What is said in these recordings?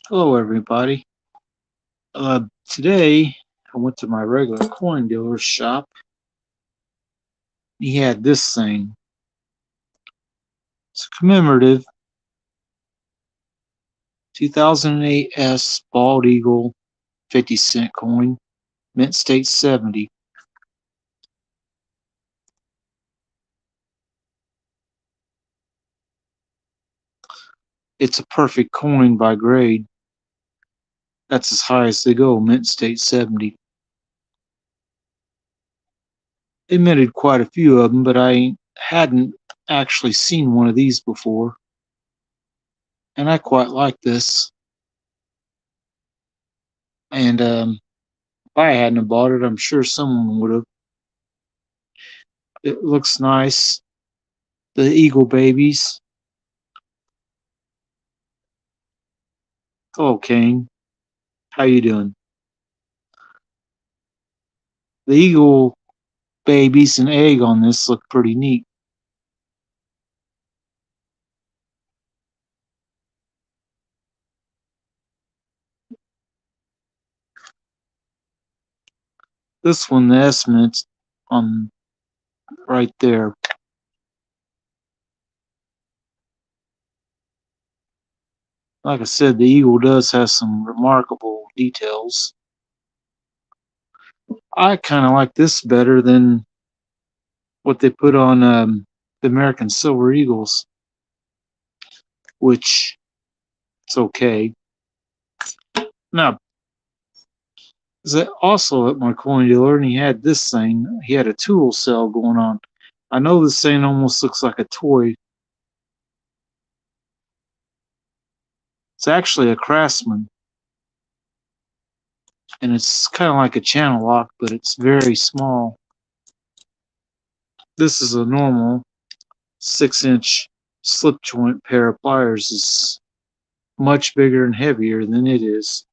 Hello, everybody. Today I went to my regular coin dealer's shop. He had this thing. It's a commemorative 2008 S Bald Eagle 50-cent coin, mint state 70. It's a perfect coin by grade. That's as high as they go, mint state 70. They minted quite a few of them, but I hadn't actually seen one of these before, and I quite like this. And if I hadn't have bought it, I'm sure someone would have. It looks nice. The Eagle babies. Hello, Kane. How you doing? The Eagle babies and egg on this look pretty neat. This one, the estimate's on right there. Like I said, the Eagle does have some remarkable details. I kind of like this better than what they put on the American Silver Eagles, which it's okay. Now, is that also at my coin dealer, and he had this thing. He had a tool sale going on. I know this thing almost looks like a toy. It's actually a Craftsman, and it's kind of like a channel lock, but it's very small. This is a normal 6-inch slip joint pair of pliers. Is much bigger and heavier than it is.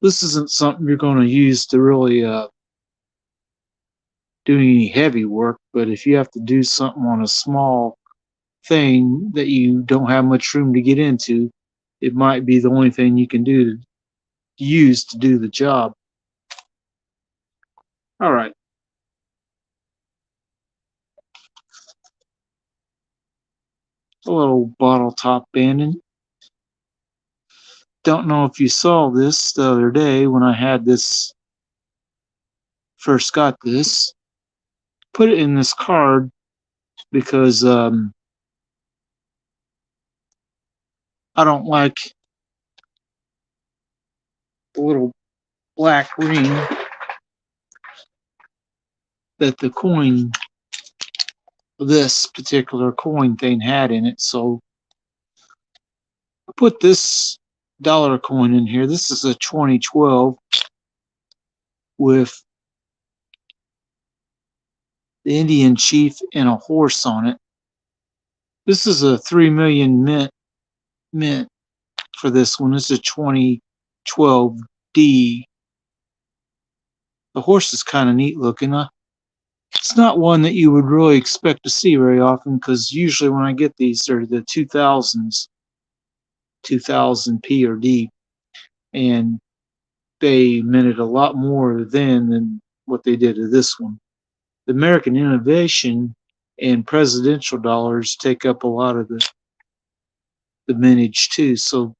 This isn't something you're going to use to really do any heavy work, but if you have to do something on a small thing that you don't have much room to get into, it might be the only thing you can do to use to do the job. All right. A little bottle top banding. Don't know if you saw this the other day when I had this, first got this. Put it in this card because I don't like the little black ring that the coin, this particular coin thing had in it. So I put this dollar coin in here. This is a 2012 with the Indian chief and a horse on it. This is a 3 million mint for this one. This is a 2012 D. The horse is kind of neat looking. It's not one that you would really expect to see very often because usually when I get these, they're the 2000s, 2000 P or D, and they minted a lot more then than what they did to this one. The American Innovation and presidential dollars take up a lot of the mintage too. So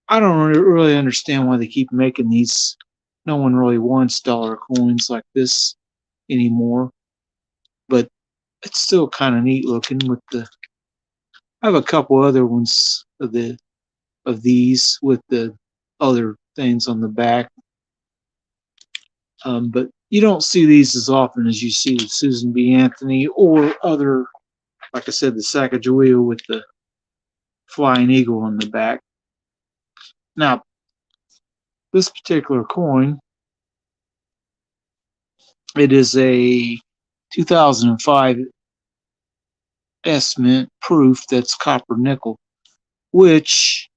I don't really understand why they keep making these. No one really wants dollar coins like this anymore, but it's still kind of neat looking with the. I have a couple other ones of these with the other things on the back, but you don't see these as often as you see the Susan B. Anthony or other, like I said, the Sacagawea with the flying eagle on the back. Now, this particular coin, it is a 2005 S Mint proof that's copper nickel, which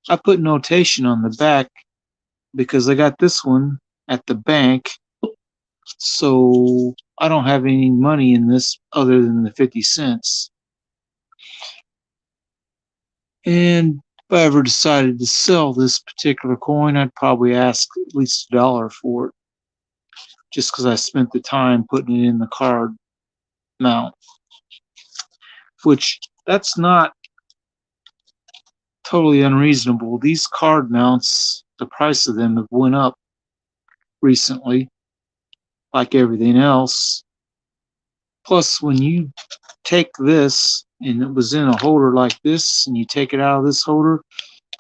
I put notation on the back because I got this one at the bank, so I don't have any money in this other than the 50 cents. And If I ever decided to sell this particular coin, I'd probably ask at least $1 for it, just because I spent the time putting it in the card mount. Which, that's not totally unreasonable. These card mounts, the price of them have went up recently, like everything else. Plus, when you take this, and it was in a holder like this, and you take it out of this holder,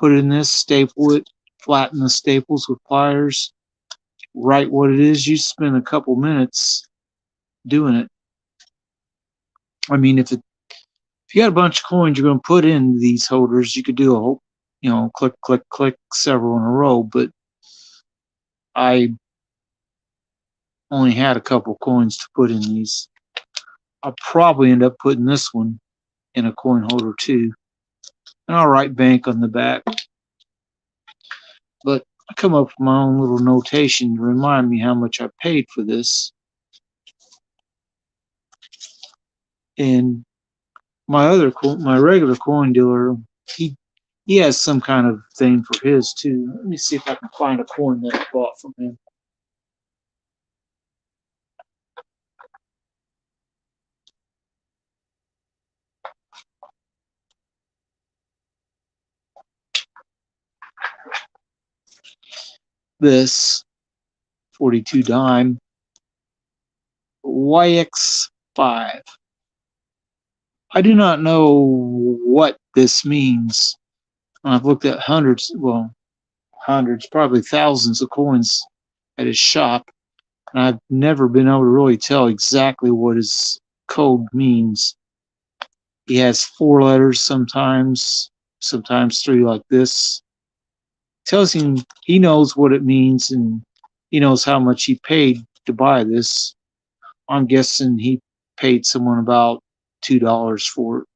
put it in this, staple it, flatten the staples with pliers, write what it is, you spend a couple minutes doing it. I mean, if you got a bunch of coins you're going to put in these holders, you could do a whole, click, click, click, several in a row, but I only had a couple coins to put in these. I'll probably end up putting this one in a coin holder too. And I'll write bank on the back. But I come up with my own little notation to remind me how much I paid for this. And my regular coin dealer, he has some kind of thing for his too. Let me see if I can find a coin that I bought from him. This 42 dime YX5. I do not know what this means. I've looked at hundreds, probably thousands of coins at his shop, and I've never been able to really tell exactly what his code means. He has 4 letters sometimes 3 like this. Tells him he knows what it means and he knows how much he paid to buy this. I'm guessing he paid someone about $2 for it,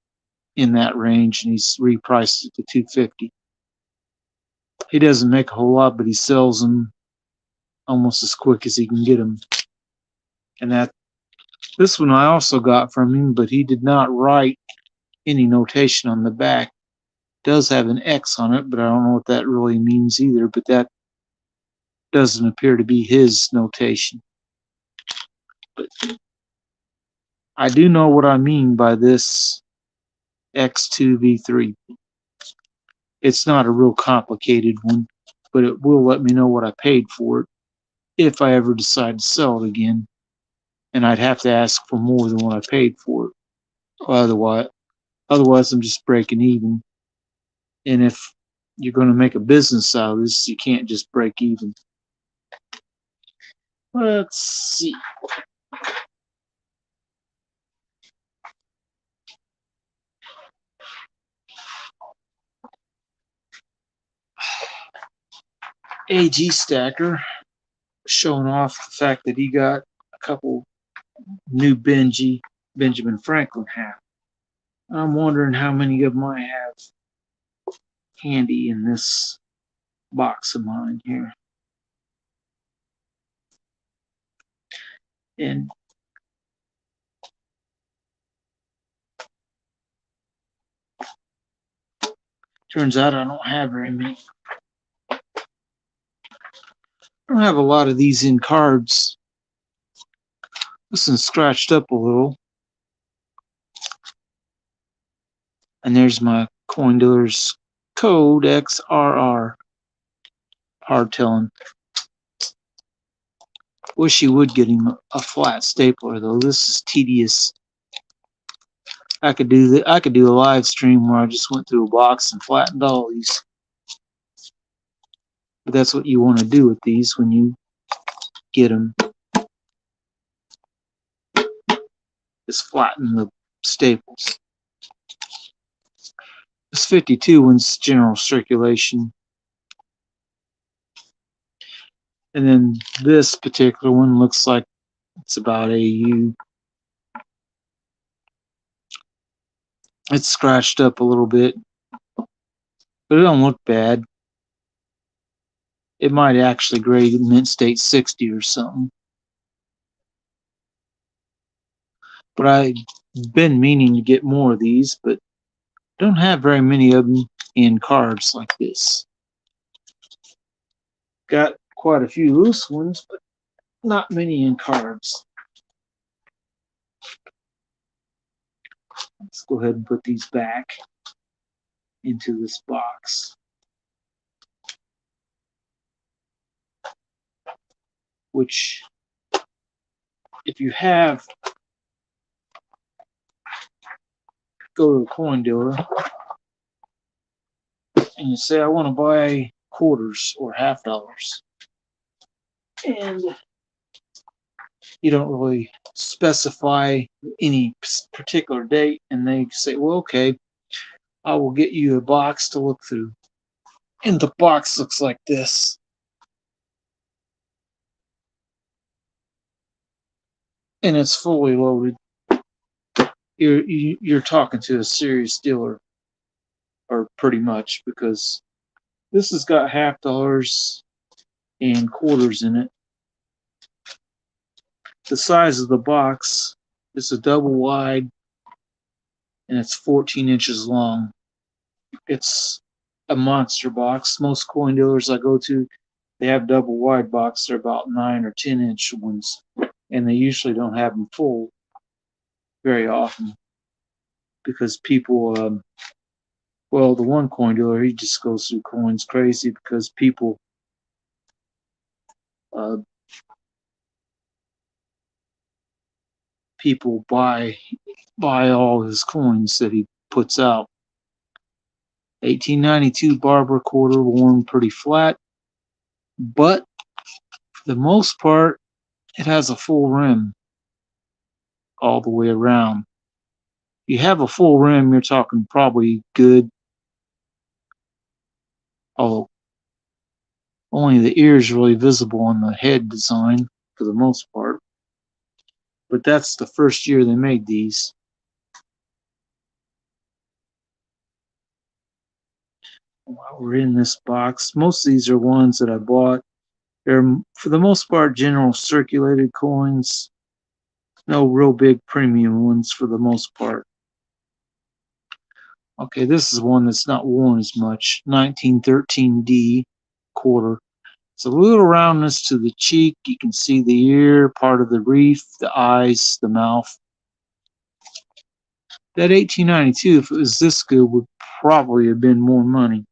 in that range, and he's repriced it to $2.50. He doesn't make a whole lot, but he sells them almost as quick as he can get them. And this one I also got from him, but he did not write any notation on the back. It does have an X on it, but I don't know what that really means either, but that doesn't appear to be his notation. But I do know what I mean by this X2V3. It's not a real complicated one, but it will let me know what I paid for it if I ever decide to sell it again. And I'd have to ask for more than what I paid for it. Otherwise I'm just breaking even. And if you're going to make a business out of this, you can't just break even. Let's see. AG Stacker showing off the fact that he got a couple new Benjamin Franklin hats. I'm wondering how many of them I have handy in this box of mine here. And turns out I don't have very many. I don't have a lot of these in cards. This one's scratched up a little. And there's my coin dealer's code, XRR. Hard telling. Wish you would get him a flat stapler though. This is tedious. I could do a live stream where I just went through a box and flattened all these. But that's what you want to do with these when you get them. Just flatten the staples. This 52 one's general circulation. And then this particular one looks like it's about AU. It's scratched up a little bit, but it don't look bad. It might actually grade Mint State 60 or something. But I've been meaning to get more of these, but don't have very many of them in cards like this. Got quite a few loose ones, but not many in cards. Let's go ahead and put these back into this box. Which, if you have, go to a coin dealer and you say, I want to buy quarters or half dollars. And you don't really specify any particular date, and they say, well, okay, I will get you a box to look through. And the box looks like this. And it's fully loaded. You're talking to a serious dealer, or pretty much, because this has got half dollars and quarters in it. The size of the box is a double wide, and it's 14 inches long. It's a monster box. Most coin dealers I go to, they have double wide boxes. They're about 9 or 10 inch ones, and they usually don't have them full very often because people, well, the one coin dealer, he just goes through coins crazy because people people buy all his coins that he puts out. 1892 Barber quarter, worn pretty flat, but for the most part, it has a full rim all the way around. You have a full rim, you're talking probably good. Oh, only the ear is really visible on the head design for the most part. But that's the first year they made these. While we're in this box, most of these are ones that I bought. They're, for the most part, general circulated coins. No real big premium ones for the most part. Okay, this is one that's not worn as much. 1913D quarter. It's a little roundness to the cheek. You can see the ear, part of the reef, the eyes, the mouth. That 1892, if it was this good, would probably have been more money.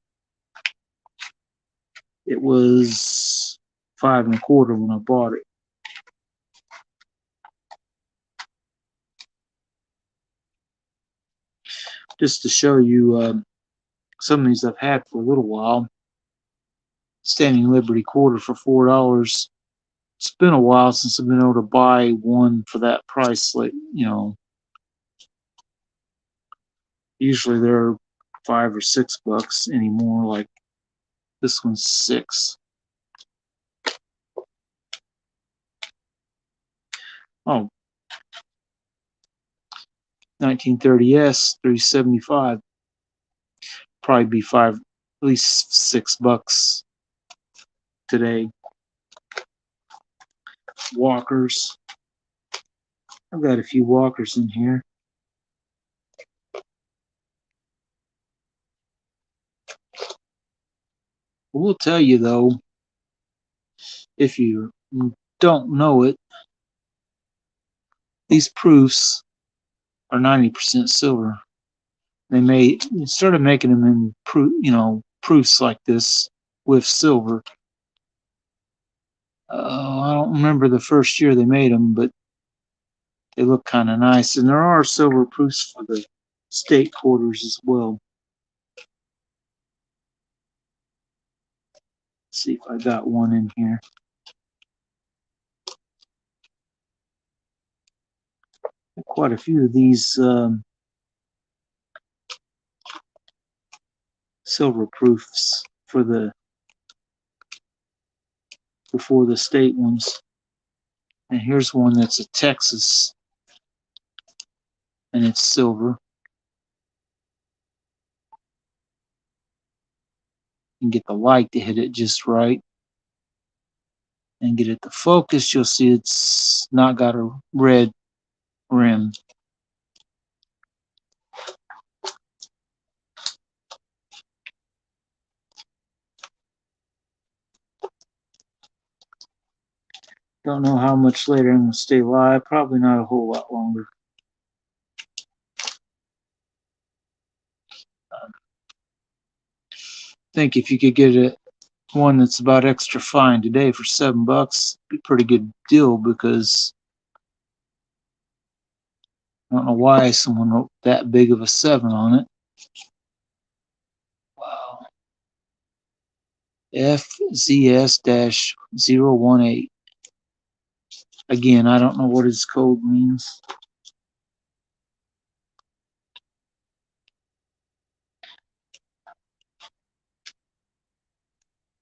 It was 5 1/4 when I bought it. Just to show you, some of these I've had for a little while. Standing Liberty quarter for $4. It's been a while since I've been able to buy one for that price. Like, you know, usually they're $5 or $6 anymore. Like this one's $6. Oh, 1930S, $3.75. Probably be at least $6 today. Walkers. I've got a few walkers in here. We'll tell you though, if you don't know it, these proofs are 90% silver. They started making them in proofs like this with silver. I don't remember the first year they made them, but they look kind of nice. And there are silver proofs for the state quarters as well. Let's see if I got one in here. Quite a few of these silver proofs before the state ones. And here's one that's a Texas, and it's silver. And get the light to hit it just right. And get it to focus, you'll see it's not got a red rim. Don't know how much later I'm going to stay live. Probably not a whole lot longer. I think if you could get one that's about extra fine today for $7, be a pretty good deal, because I don't know why someone wrote that big of a 7 on it. Wow. FZS-018. Again, I don't know what his code means.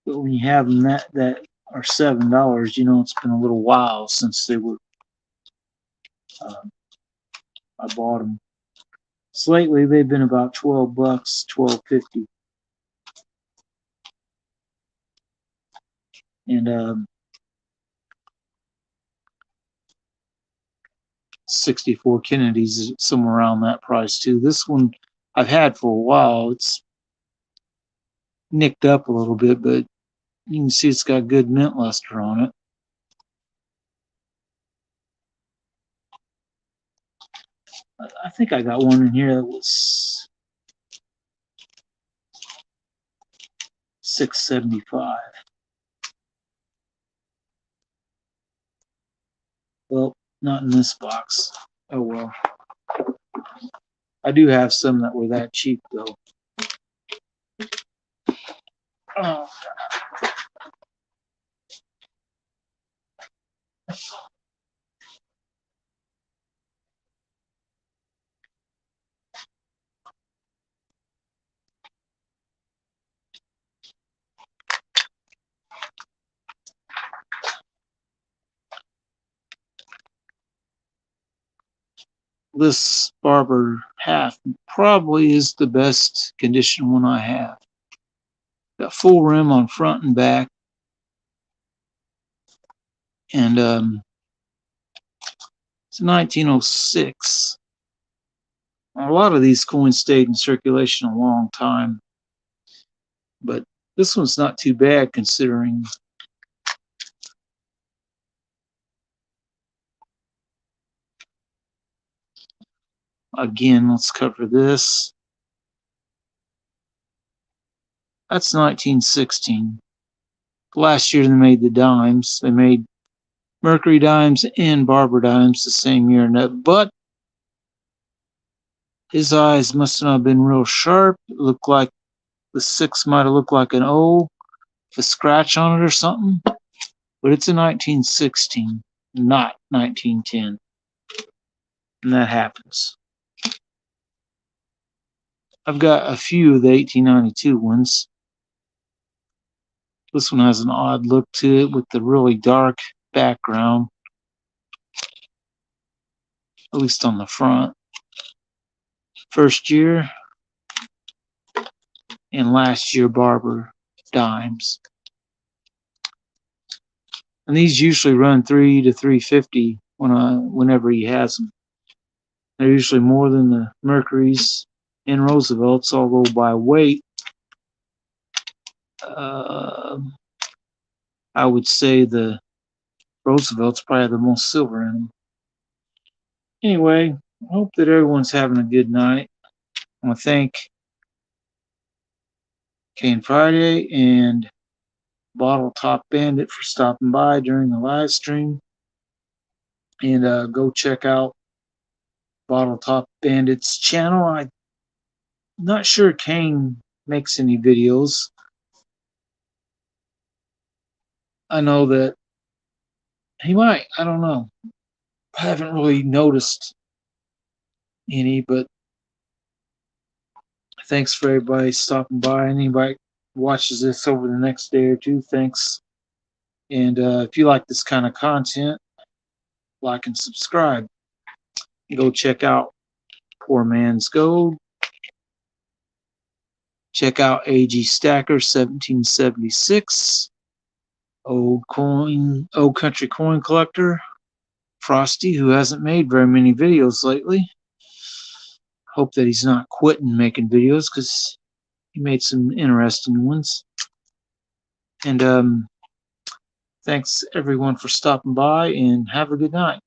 But when you have them that are $7, you know it's been a little while since they were. I bought them. So lately they've been about $12, $12.50, and 64 Kennedys is somewhere around that price too. This one I've had for a while. It's nicked up a little bit, but you can see it's got good mint luster on it. I think I got one in here that was $6.75. Well, not in this box. Oh well. I do have some that were that cheap though. Oh. This Barber half probably is the best condition one I have. Got full rim on front and back, and it's 1906. A lot of these coins stayed in circulation a long time, but this one's not too bad considering. Again, let's cover this. That's 1916. Last year they made the dimes. They made Mercury dimes and Barber dimes the same year. But his eyes must not have been real sharp. It looked like the 6 might have looked like an O, with a scratch on it or something. But it's a 1916, not 1910. And that happens. I've got a few of the 1892 ones. This one has an odd look to it with the really dark background, at least on the front. First year and last year Barber dimes. And these usually run $3 to $3.50 whenever he has them. They're usually more than the Mercuries and Roosevelts, although by weight, I would say the Roosevelt's probably the most silver in them. Anyway, I hope that everyone's having a good night. I want to thank Kane Friday and Bottle Top Bandit for stopping by during the live stream. And go check out Bottle Top Bandit's channel. I'm not sure Kane makes any videos. I know that he might. I don't know. I haven't really noticed any, but thanks for everybody stopping by. Anybody watches this over the next day or two, thanks. And if you like this kind of content, like and subscribe. Go check out Poor Man's Gold. Check out AG Stacker 1776. Old Country Coin Collector. Frosty, who hasn't made very many videos lately. Hope that he's not quitting making videos, because he made some interesting ones. And Thanks everyone for stopping by and have a good night.